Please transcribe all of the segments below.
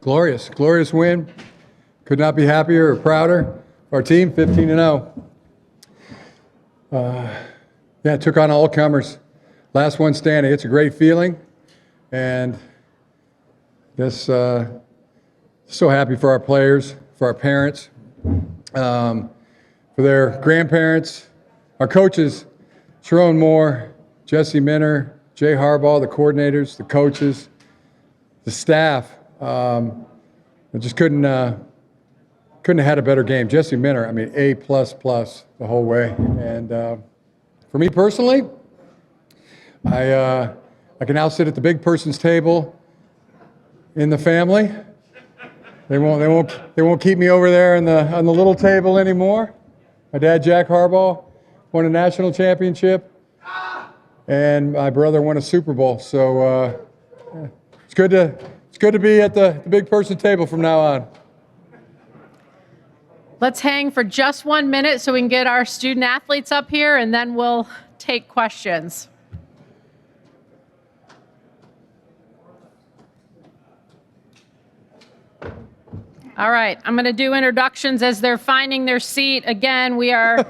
Glorious, glorious win. Could not be happier or prouder. Our team, 15-0. Yeah, took on all comers. Last one standing. It's a great feeling, and this so happy for our players, for our parents, for their grandparents, our coaches, Sharon Moore, Jesse Minner, Jay Harbaugh, the coordinators, the coaches, the staff. I just couldn't have had a better game. Jesse Minner, I mean, A++ the whole way. And for me personally, I can now sit at the big person's table in the family. They won't keep me over there on the little table anymore. My dad, Jack Harbaugh, won a national championship, and my brother won a Super Bowl. So it's good to be at the big person table from now on. Let's hang for just 1 minute so we can get our student athletes up here, and then we'll take questions. All right, I'm going to do introductions as they're finding their seat. Again, we are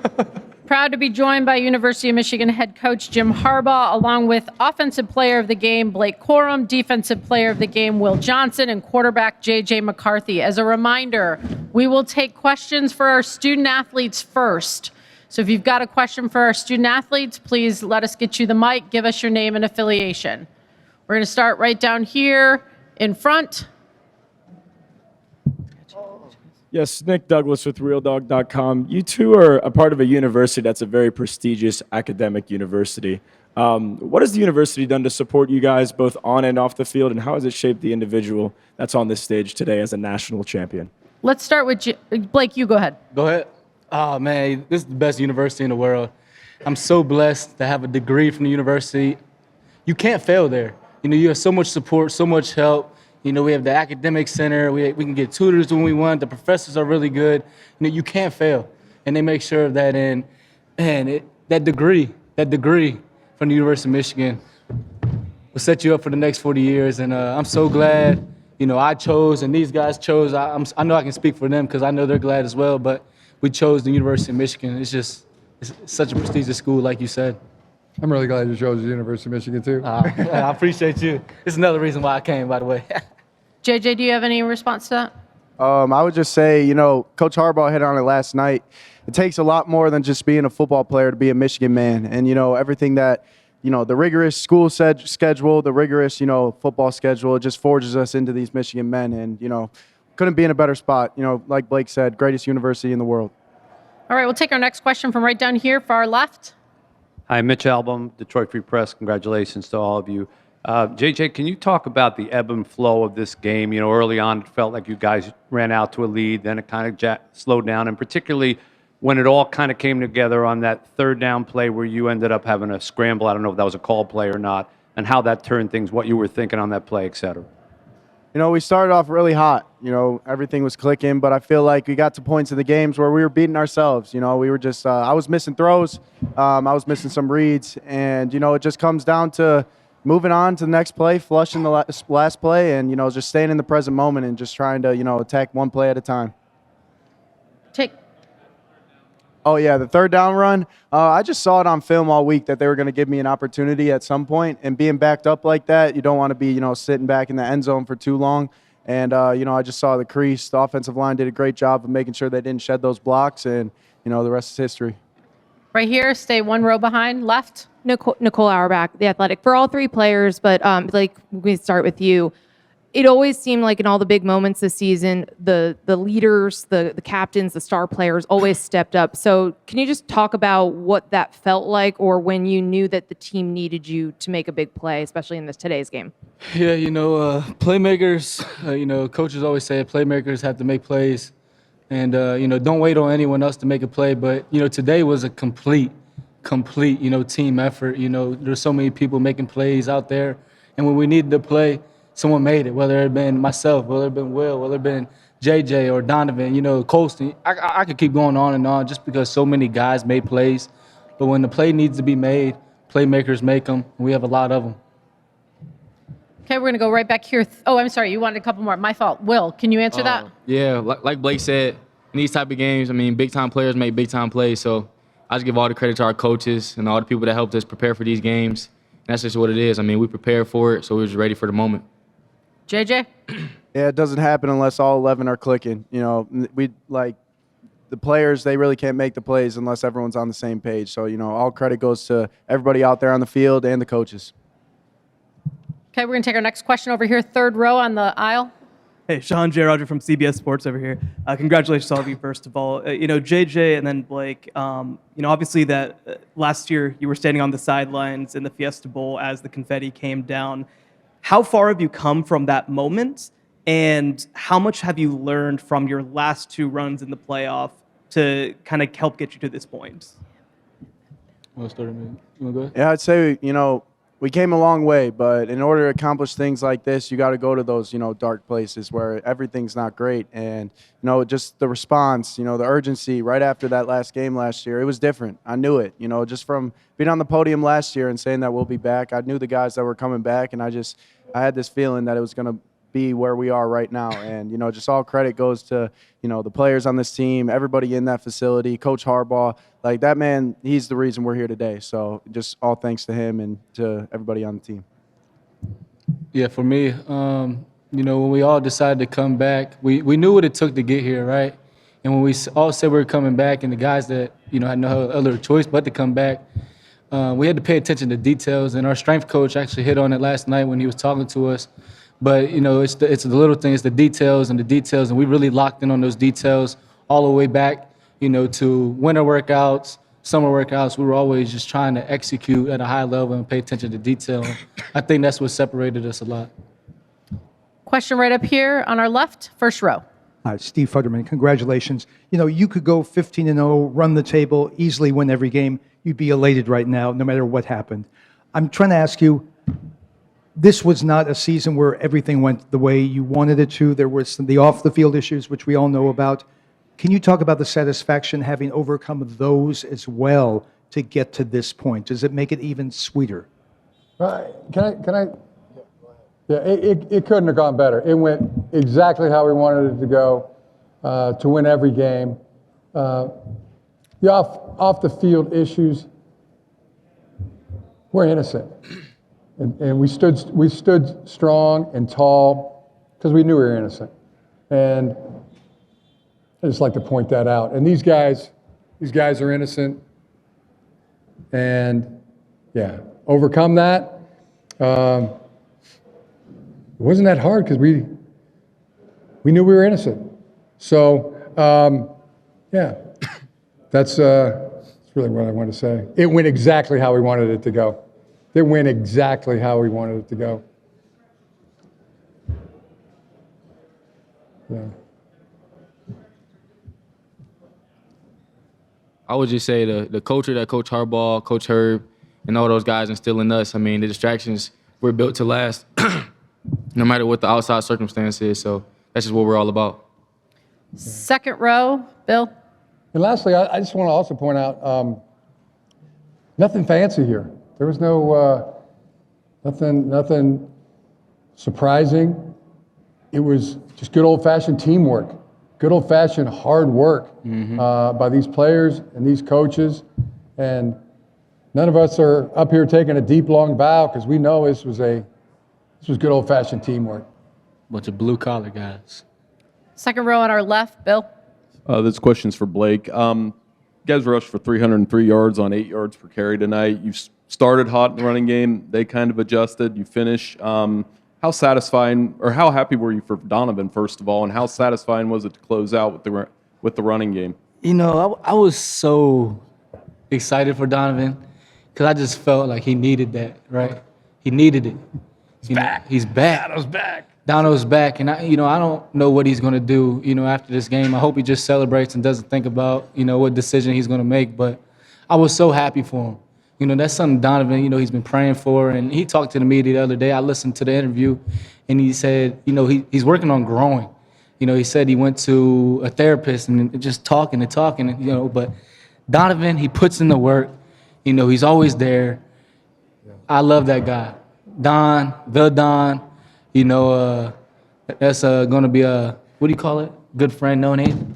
proud to be joined by University of Michigan head coach Jim Harbaugh, along with offensive player of the game Blake Corum, defensive player of the game Will Johnson, and quarterback J.J. McCarthy. As a reminder, we will take questions for our student athletes first. So if you've got a question for our student athletes, please let us get you the mic. Give us your name and affiliation. We're going to start right down here in front. Yes, Nick Douglas with RealDog.com. You two are a part of a university that's a very prestigious academic university. What has the university done to support you guys both on and off the field, and how has it shaped the individual that's on this stage today as a national champion? Let's start with Blake. You go ahead. Go ahead. Oh, man, this is the best university in the world. I'm so blessed to have a degree from the university. You can't fail there. You know, you have so much support, so much help. You know, we have the academic center. We can get tutors when we want. The professors are really good. You know, you can't fail. And they make sure of that. And that degree from the University of Michigan will set you up for the next 40 years. And I'm so glad, you know, I chose and these guys chose. I know I can speak for them because I know they're glad as well. But we chose the University of Michigan. It's such a prestigious school, like you said. I'm really glad you chose the University of Michigan, too. I appreciate you. It's another reason why I came, by the way. JJ, do you have any response to that? I would just say, you know, Coach Harbaugh hit on it last night. It takes a lot more than just being a football player to be a Michigan man. And, you know, everything that, you know, the rigorous school schedule, the rigorous, you know, football schedule, it just forges us into these Michigan men. And, you know, couldn't be in a better spot. You know, like Blake said, greatest university in the world. All right, we'll take our next question from right down here, far left. Hi, Mitch Album, Detroit Free Press. Congratulations to all of you. JJ, can you talk about the ebb and flow of this game? You know, early on, it felt like you guys ran out to a lead, then it kind of slowed down, and particularly when it all kind of came together on that third down play where you ended up having a scramble. I don't know if that was a call play or not, and how that turned things, what you were thinking on that play, et cetera. You know, we started off really hot. You know, everything was clicking, but I feel like we got to points in the games where we were beating ourselves. You know, we were just I was missing throws. I was missing some reads. And, you know, it just comes down to moving on to the next play, flushing the last play, and, you know, just staying in the present moment and just trying to, you know, attack one play at a time. Oh, yeah, the third down run. I just saw it on film all week that they were going to give me an opportunity at some point. And being backed up like that, you don't want to be, you know, sitting back in the end zone for too long. And, you know, I just saw the crease. The offensive line did a great job of making sure they didn't shed those blocks. And, you know, the rest is history. Right here, stay one row behind, left. Nicole Auerbach, The Athletic. For all three players, but like we start with you. It always seemed like in all the big moments this season, the leaders, the captains, the star players always stepped up. So can you just talk about what that felt like, or when you knew that the team needed you to make a big play, especially in today's game? Yeah, you know, playmakers, you know, coaches always say playmakers have to make plays. And, you know, don't wait on anyone else to make a play. But, you know, today was a complete, you know, team effort. You know, there's so many people making plays out there. And when we needed to play, someone made it, whether it had been myself, whether it had been Will, whether it had been JJ or Donovan, you know, Colston. I could keep going on and on just because so many guys made plays. But when the play needs to be made, playmakers make them, and we have a lot of them. Okay, we're going to go right back here. Oh, I'm sorry. You wanted a couple more. My fault. Will, can you answer that? Yeah, like Blake said, in these type of games, I mean, big-time players make big-time plays. So I just give all the credit to our coaches and all the people that helped us prepare for these games. And that's just what it is. I mean, we prepared for it, so we was ready for the moment. JJ? Yeah, it doesn't happen unless all 11 are clicking. You know, the players, they really can't make the plays unless everyone's on the same page. So, you know, all credit goes to everybody out there on the field and the coaches. Okay, we're going to take our next question over here, third row on the aisle. Hey, Sean J. Roger from CBS Sports over here. Congratulations to all of you, first of all. JJ and then Blake, obviously that last year you were standing on the sidelines in the Fiesta Bowl as the confetti came down. How far have you come from that moment? And how much have you learned from your last 2 runs in the playoff to kind of help get you to this point? You want to start, man? You want to go ahead? Yeah, I'd say, we came a long way, but in order to accomplish things like this, you got to go to those, dark places where everything's not great. And, just the response, the urgency right after that last game last year, it was different. I knew it, just from being on the podium last year and saying that we'll be back. I knew the guys that were coming back, and I had this feeling that it was going to be where we are right now. And, just all credit goes to, the players on this team, everybody in that facility, Coach Harbaugh. Like, that man, he's the reason we're here today. So just all thanks to him and to everybody on the team. Yeah, for me, when we all decided to come back, we knew what it took to get here, right? And when we all said we were coming back and the guys that, had no other choice but to come back, we had to pay attention to details. And our strength coach actually hit on it last night when he was talking to us. But, it's the little things, the details, and we really locked in on those details all the way back, to winter workouts, summer workouts. We were always just trying to execute at a high level and pay attention to detail. I think that's what separated us a lot. Question right up here on our left, first row. Steve Futterman, congratulations. You could go 15-0, run the table, easily win every game. You'd be elated right now, no matter what happened. I'm trying to ask you, this was not a season where everything went the way you wanted it to. There was the off-the-field issues, which we all know about. Can you talk about the satisfaction having overcome those as well to get to this point? Does it make it even sweeter? Can I? Yeah, it couldn't have gone better. It went exactly how we wanted it to go, to win every game. The off-the-field issues, we're innocent. And we stood strong and tall because we knew we were innocent. And I just like to point that out. And these guys are innocent. And yeah, overcome that. It wasn't that hard because we knew we were innocent. So yeah, that's really what I want to say. It went exactly how we wanted it to go. It went exactly how we wanted it to go. Yeah. I would just say the culture that Coach Harbaugh, Coach Herb, and all those guys instill in us, I mean, the distractions were built to last no matter what the outside circumstance is. So that's just what we're all about. Second row, Bill. And lastly, I just want to also point out, nothing fancy here. There was no nothing surprising. It was just good old-fashioned teamwork, good old-fashioned hard work by these players and these coaches. And none of us are up here taking a deep, long bow because we know this was good old-fashioned teamwork. Bunch of blue-collar guys. Second row on our left, Bill. This question's for Blake. You guys rushed for 303 yards on 8 yards per carry tonight. You started hot in the running game. They kind of adjusted. You finish. How satisfying, or how happy were you for Donovan, first of all, and how satisfying was it to close out with the running game? I was so excited for Donovan because I just felt like he needed that, right? He needed it. He's back. He's back. Dono's back. Dono's back, and I don't know what he's going to do, after this game. I hope he just celebrates and doesn't think about, what decision he's going to make. But I was so happy for him. That's something Donovan, he's been praying for. And he talked to the media the other day. I listened to the interview, and he said, he's working on growing. He said he went to a therapist and just talking, but Donovan, he puts in the work. He's always there. I love that guy. Don, You know, that's going to be a, what do you call it? Good friend, known agent?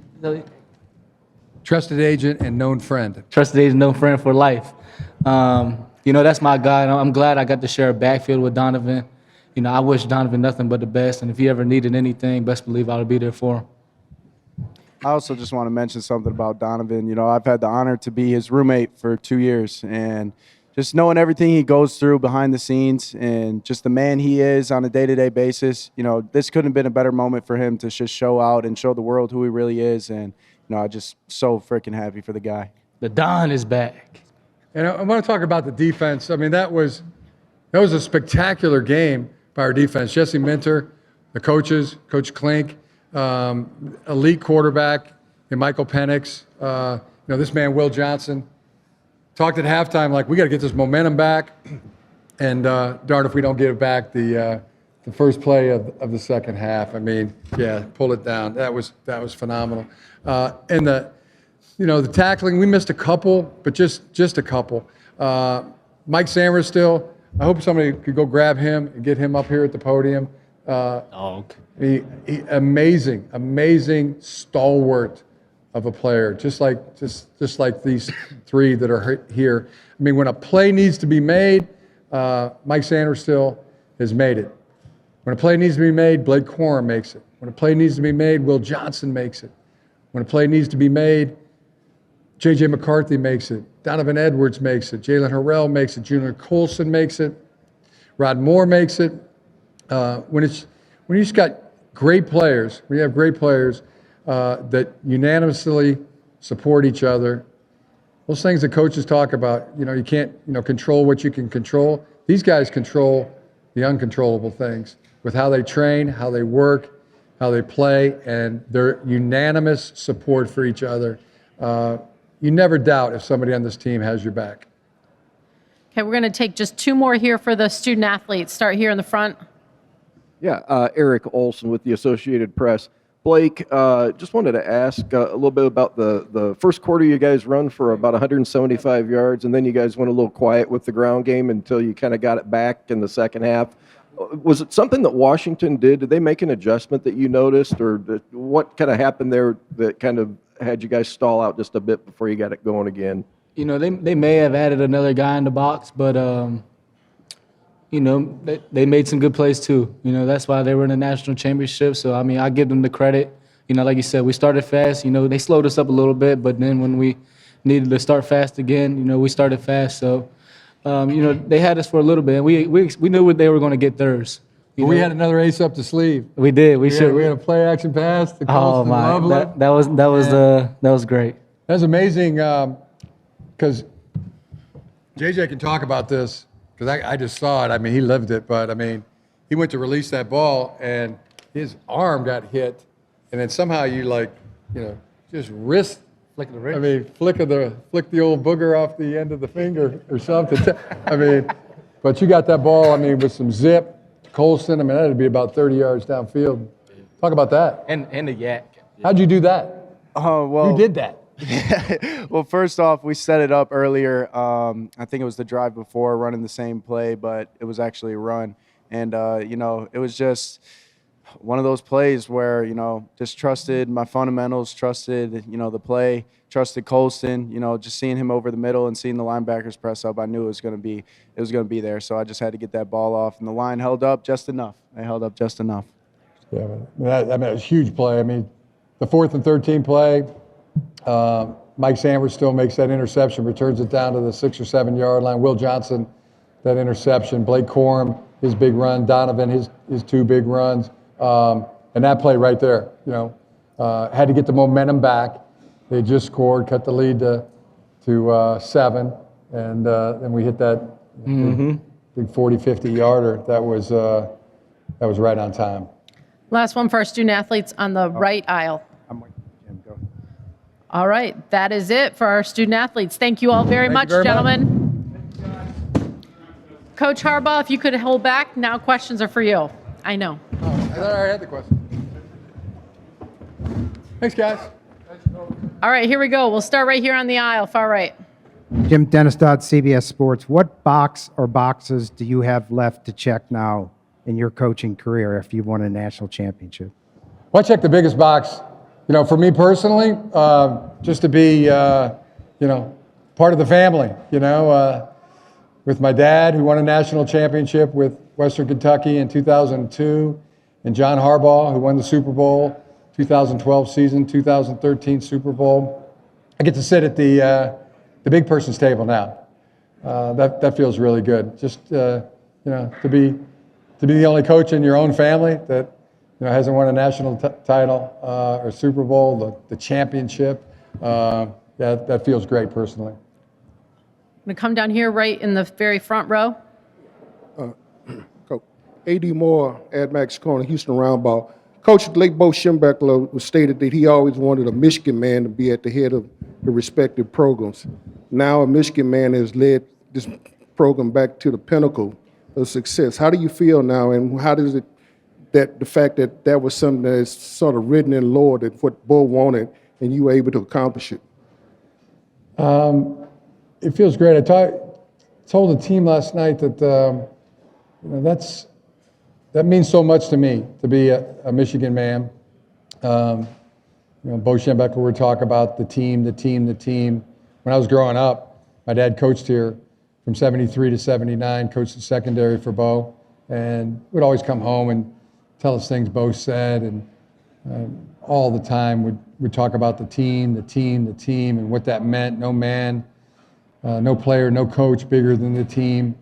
Trusted agent and known friend. Trusted agent, known friend for life. You know, that's my guy. And I'm glad I got to share a backfield with Donovan. You know, I wish Donovan nothing but the best. And if he ever needed anything, best believe I would be there for him. I also just want to mention something about Donovan. You know, I've had the honor to be his roommate for 2 years, and just knowing everything he goes through behind the scenes and just the man he is on a day-to-day basis, you know, this couldn't have been a better moment for him to just show out and show the world who he really is. And, you know, I'm just so freaking happy for the guy. The Don is back. And I want to talk about the defense. I mean, that was a spectacular game by our defense. Jesse Minter, the coaches, Coach Klink, elite quarterback, and Michael Penix. You know, this man, Will Johnson, talked at halftime like, we got to get this momentum back. And darn if we don't get it back the first play of the second half. I mean, yeah, pull it down. That was phenomenal. And the tackling, we missed a couple, but just a couple. Mike Sanders still, I hope somebody could go grab him and get him up here at the podium. Amazing stalwart of a player, just like these three that are here. I mean, when a play needs to be made, Mike Sanders still has made it. When a play needs to be made, Blake Corum makes it. When a play needs to be made, Will Johnson makes it. When a play needs to be made, J.J. McCarthy makes it. Donovan Edwards makes it. Jalen Harrell makes it. Junior Colson makes it. Rod Moore makes it. When you just got great players, when you have great players that unanimously support each other, those things that coaches talk about, you know, you can't, control what you can control. These guys control the uncontrollable things with how they train, how they work, how they play, and their unanimous support for each other. You never doubt if somebody on this team has your back. Okay, we're going to take just two more here for the student athletes. Start here in the front. Yeah, Eric Olson with the Associated Press. Blake, just wanted to ask a little bit about the first quarter. You guys run for about 175 yards, and then you guys went a little quiet with the ground game until you kind of got it back in the second half. Was it something that Washington did? Did they make an adjustment that you noticed, or what kind of happened there that kind of had you guys stall out just a bit before you got it going again? You know, they may have added another guy in the box, but, you know, they made some good plays too. You know, that's why they were in the national championship. So, I mean, I give them the credit. You know, like you said, we started fast. You know, they slowed us up a little bit, but then when we needed to start fast again, you know, we started fast. So, you know, they had us for a little bit. And we knew what they were going to get theirs. We had another ace up the sleeve. We did. We had a play action pass to Oh Colston my! Loveland. That was great. That's amazing because JJ can talk about this because I just saw it. I mean, he lived it. But I mean, he went to release that ball and his arm got hit, and then somehow just wrist. Flick the wrist. I mean, flick the old booger off the end of the finger or something. I mean, but you got that ball. I mean, with some zip. Colston, I mean, that'd be about 30 yards downfield. Talk about that. And the yak. How'd you do that? Well, You did that. Well, first off, we set it up earlier. I think it was the drive before, running the same play, but it was actually a run. And, you know, it was just one of those plays where, you know, just trusted my fundamentals, trusted, you know, the play, trusted Colston, you know, just seeing him over the middle and seeing the linebackers press up, I knew it was going to be there. So I just had to get that ball off, and the line held up just enough. They held up just enough. Yeah, it was a huge play. I mean, the 4th and 13 play, Mike Sanders still makes that interception, returns it down to the 6 or 7 yard line. Will Johnson, that interception. Blake Corum, his big run. Donovan, his 2 big runs. And that play right there, you know, had to get the momentum back. They just scored, cut the lead to 7, and then we hit that big 40, 50 yarder. That was right on time. Last one for our student athletes on the right aisle. I'm waiting for Jim. Go. All right, that is it for our student athletes. Thank you all very much, gentlemen. Coach Harbaugh, if you could hold back, now questions are for you. I know. I thought I already had the question. Thanks, guys. All right, here we go. We'll start right here on the aisle, far right. Jim Dennis, CBS Sports. What box or boxes do you have left to check now in your coaching career after you've won a national championship? Well, I check the biggest box. For me personally, just to be, part of the family, with my dad, who won a national championship with Western Kentucky in 2002, and John Harbaugh, who won the Super Bowl, 2012 season, 2013 Super Bowl. I get to sit at the big person's table now. That feels really good. Just, to be the only coach in your own family that hasn't won a national title or Super Bowl, the championship. That feels great personally. I'm going to come down here right in the very front row. A.D. Moore, AdMax Corner, Houston Roundball. Coach Lake Bo Schembechler stated that he always wanted a Michigan man to be at the head of the respective programs. Now a Michigan man has led this program back to the pinnacle of success. How do you feel now, and how does it that the fact that was something that is sort of written in law, that what Bo wanted and you were able to accomplish it? It feels great. I told the team last night that that means so much to me, to be a Michigan man. Bo Schembechler would talk about the team. When I was growing up, my dad coached here from 73 to 79, coached the secondary for Bo, and would always come home and tell us things Bo said, and all the time would talk about the team, and what that meant. No man, no player, no coach bigger than the team.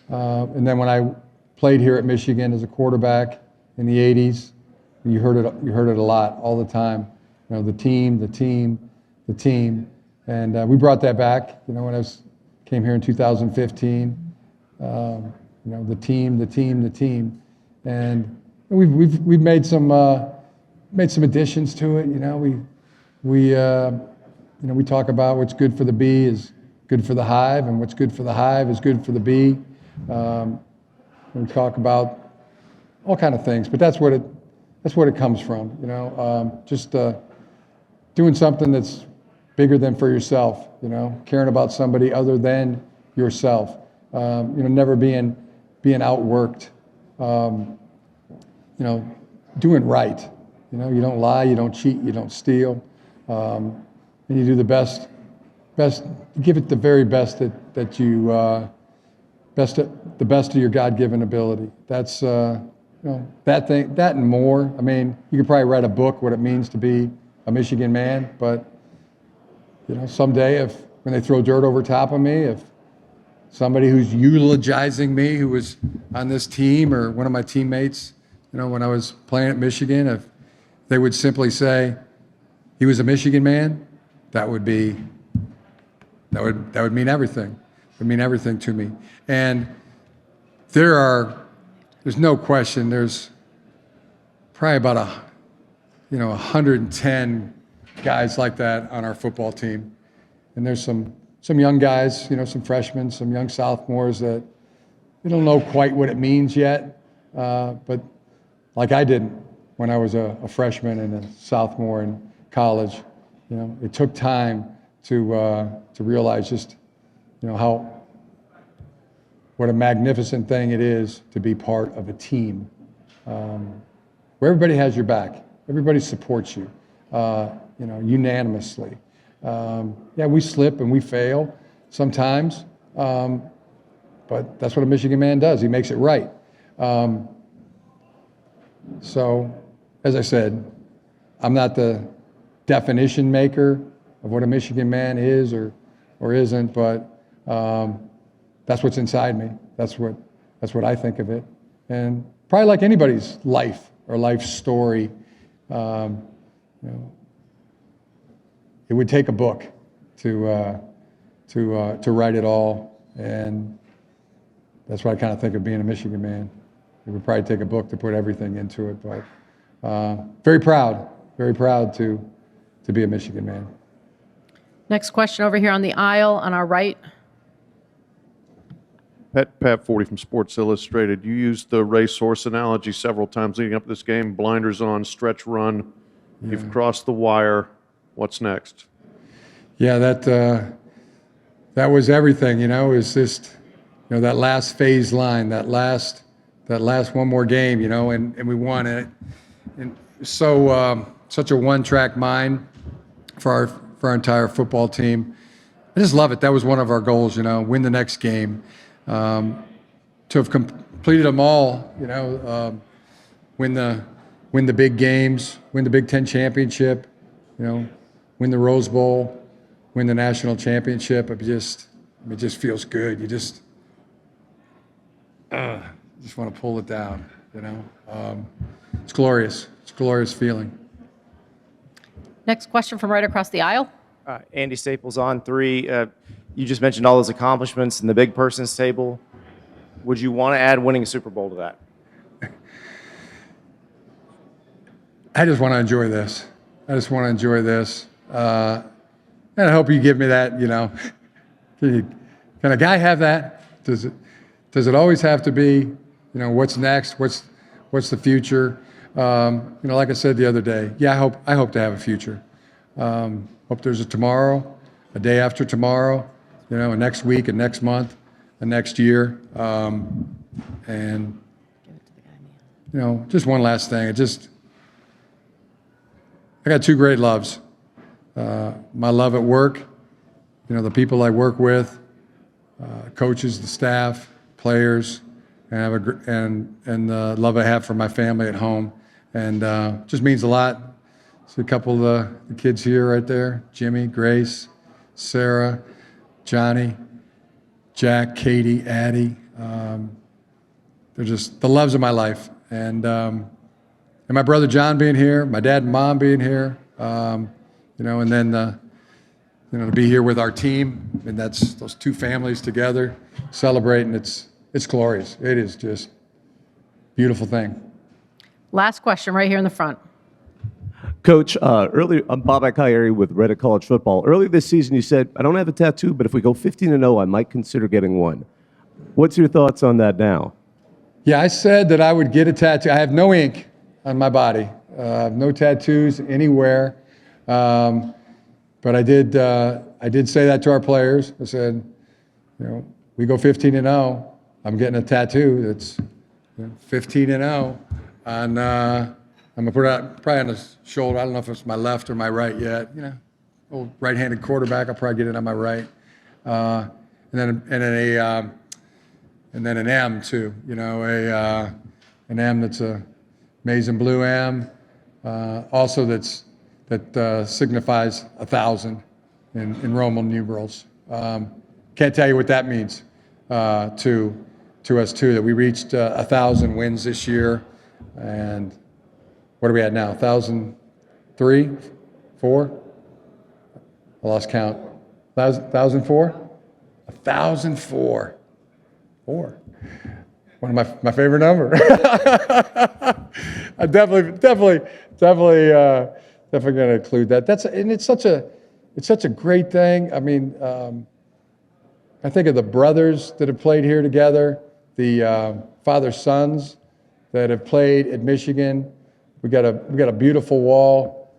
And then when I played here at Michigan as a quarterback in the 80s, you heard it a lot, all the time. The team. And we brought that back, when I came here in 2015. The team. And we've made some additions to it. We talk about what's good for the bee is good for the hive, and what's good for the hive is good for the bee. We talk about all kind of things, but that's what it comes from. Just doing something that's bigger than for yourself. Caring about somebody other than yourself. Never being outworked. Doing right. You don't lie, you don't cheat, you don't steal, and you do the best. Give it the very best that you the best of your God-given ability. That's that and more. I mean, you could probably write a book what it means to be a Michigan man, but someday when they throw dirt over top of me, if somebody who's eulogizing me, who was on this team, or one of my teammates, when I was playing at Michigan, if they would simply say he was a Michigan man, that would mean everything. It would mean everything to me. And there's no question, there's probably about 110 guys like that on our football team. And there's some young guys, some freshmen, some young sophomores that they don't know quite what it means yet, but like I didn't when I was a freshman and a sophomore in college. It took time to realize just what a magnificent thing it is to be part of a team where everybody has your back, everybody supports you, unanimously. We slip and we fail sometimes, but that's what a Michigan man does. He makes it right. So, as I said, I'm not the definition maker of what a Michigan man is or isn't, but that's what's inside me. That's what I think of it. And probably like anybody's life or life story, it would take a book to write it all, and that's what I kind of think of being a Michigan man. It would probably take a book to put everything into it, but very proud to be a Michigan man. Next question over here on the aisle on our right. Pat 40 from Sports Illustrated. You used the racehorse analogy several times leading up to this game. Blinders on, stretch run. Yeah. You've crossed the wire. What's next? Yeah, that was everything. It was just that last phase line, that last that last one more game, you know, and we won it. And so such a one-track mind for our entire football team. I just love it. That was one of our goals, you know, win the next game. To have completed them all, you know, win the big games, win the Big Ten championship, you know, win the Rose Bowl, win the national championship. It just feels good. You just want to pull it down, you know. It's glorious. It's a glorious feeling. Next question from right across the aisle. Andy Staples on 3. You just mentioned all those accomplishments in the big person's table. Would you want to add winning a Super Bowl to that? I just want to enjoy this. I just want to enjoy this. And I hope you give me that, you know. Can a guy have that? Does it always have to be, you know, what's next? What's the future? You know, like I said the other day, yeah, I hope to have a future. Hope there's a tomorrow, a day after tomorrow, you know, a next week, a next month, a next year. And, you know, just one last thing. I got 2 great loves. My love at work, you know, the people I work with, coaches, the staff, players, and the love I have for my family at home. And just means a lot. See a couple of the kids here right there, Jimmy, Grace, Sarah, Johnny, Jack, Katie, Addie. They're just the loves of my life. And my brother John being here, my dad and mom being here, you know, and then, you know, to be here with our team, and that's those 2 families together celebrating, it's glorious. It is just a beautiful thing. Last question right here in the front. Coach, I'm Bob Akayeri with Reddit College Football. Earlier this season, you said, I don't have a tattoo, but if we go 15-0, I might consider getting one. What's your thoughts on that now? Yeah, I said that I would get a tattoo. I have no ink on my body, no tattoos anywhere. But I did say that to our players. I said, you know, we go 15-0, I'm getting a tattoo that's 15-0 on. I'm gonna put it out probably on the shoulder. I don't know if it's my left or my right yet. You know, old right-handed quarterback. I'll probably get it on my right, and then an M too. You know, an M that's a maize and blue M. Also, that signifies 1,000 in Roman numerals. Can't tell you what that means to us too. That we reached 1,000 wins this year, and what are we at now? 1,003, 4? I lost count. 1,004? 1,004. 4. One of my favorite number. I definitely going to include that. It's such a great thing. I mean, I think of the brothers that have played here together, the father-sons that have played at Michigan. We got a beautiful wall.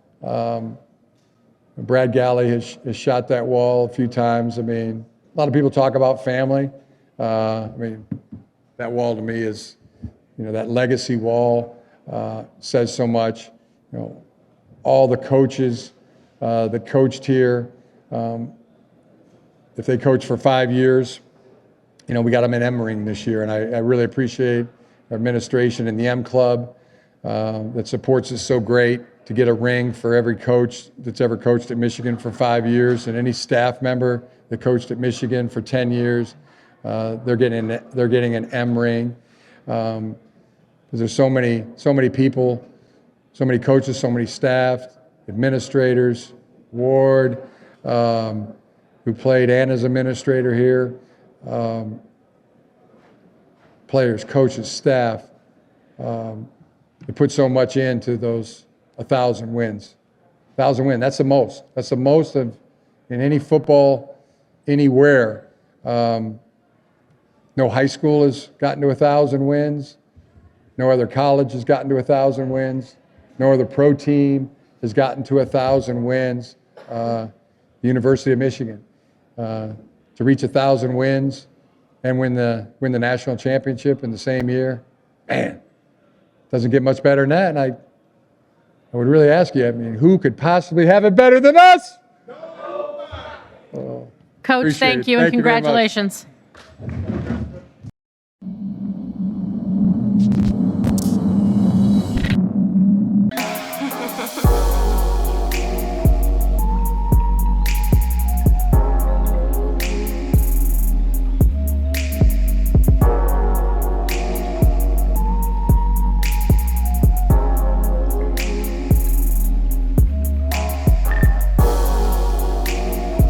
Brad Galley has shot that wall a few times. I mean, a lot of people talk about family. I mean, that wall to me is, you know, that legacy wall says so much. You know, all the coaches that coached here, if they coached for 5 years, you know, we got them in M ring this year, and I really appreciate our administration and the M Club that supports us so great to get a ring for every coach that's ever coached at Michigan for 5 years, and any staff member that coached at Michigan for 10 years. They're getting an M ring because there's so many people, so many coaches, so many staff, administrators, Ward, who played and as administrator here, players, coaches, staff. They put so much into those 1,000 wins. 1,000 wins. That's the most. That's the most of in any football anywhere. No high school has gotten to 1,000 wins. No other college has gotten to 1,000 wins. No other pro team has gotten to 1,000 wins. The University of Michigan to reach 1,000 wins and win the national championship in the same year. Man, doesn't get much better than that. And I would really ask you, I mean, who could possibly have it better than us? Coach, Appreciate thank it. you and Thank you very much. congratulations.